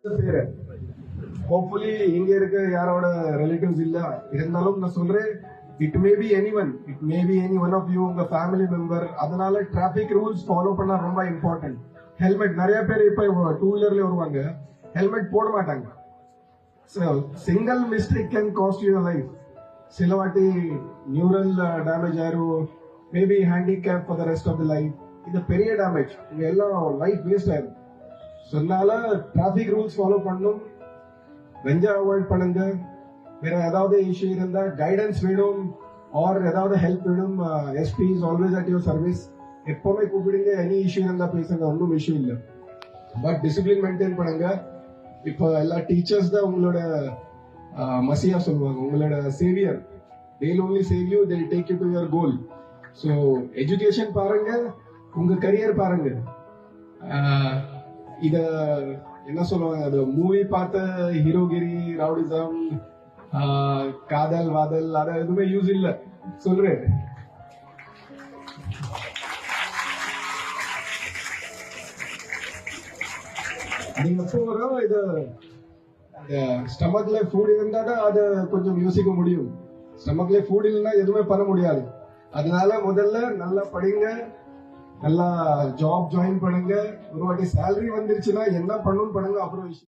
பேரு ஹோப்ஃபுல்லி இங்க இருக்க யாரோட ரிலேட்டிவ்ஸ் இல்ல இருந்தாலும் நான் சொல்றேன், it may be anyone, it may be any one of you, உங்க ஃபேமிலி மெம்பர். அதனால டிராபிக் ரூல்ஸ் ஃபாலோ பண்ணா ரொம்ப இம்பார்ட்டன்ட். ஹெல்மெட் நிறைய பேர் இப்ப டூ வீலர்ல வருவாங்க, ஹெல்மெட் போட மாட்டாங்க. Single mistake can cost you life. சில வாட்டி நியூரல் டேமேஜ் ஆயிரும், maybe handicap for the rest of the life. இது பெரிய டேமேஜ், உங்க எல்லாம் லைஃப் வேஸ்ட் ஆயிரும். அதனால டிராபிக் ரூல்ஸ் ஃபாலோ பண்ணும், கஞ்சா அவாய்ட் பண்ணுங்க. வேற ஏதாவது இஷ்யூ இருந்தா கைடன்ஸ் வேணும் ஆர் ஏதாவது ஹெல்ப் வேணும், SP is always at your service. எப்பவுமே கூப்பிடுங்க, எனி இஷ்யூ இருந்தா பேசுங்க, ஒன்றும் இஷ்யூ இல்லை. பட் டிசிப்ளின் மெயின்டைன் பண்ணுங்க. இப்போ எல்லா டீச்சர்ஸ் தான் உங்களோட மசியா சொல்லுவாங்க, உங்களோட Xavier. they'll only save you, they'll take you to your goal. So education பாருங்க, உங்க கரியர் பாருங்க. இத என்ன சொல்லுவாங்க, அது மூவி பார்த்த ஹீரோகிரி, ரவுடிசம், காதல் வாதல், அத எதுவுமே யூஸ் இல்ல சொல்றேன். நீங்க போறோம், இது ஸ்டமக்ல ஃபுட் இருந்தா தான் அதை கொஞ்சம் யோசிக்க முடியும். ஸ்டமக்ல ஃபுட் இல்லைன்னா எதுவுமே பண்ண முடியாது. அதனால முதல்ல நல்லா படிங்க, நல்லா ஜாப் ஜாயின் பண்ணுங்க. ஒரு வாட்டி சேலரி வந்துருச்சுன்னா என்ன பண்ணணும் பண்ணுங்க, அப்புறம்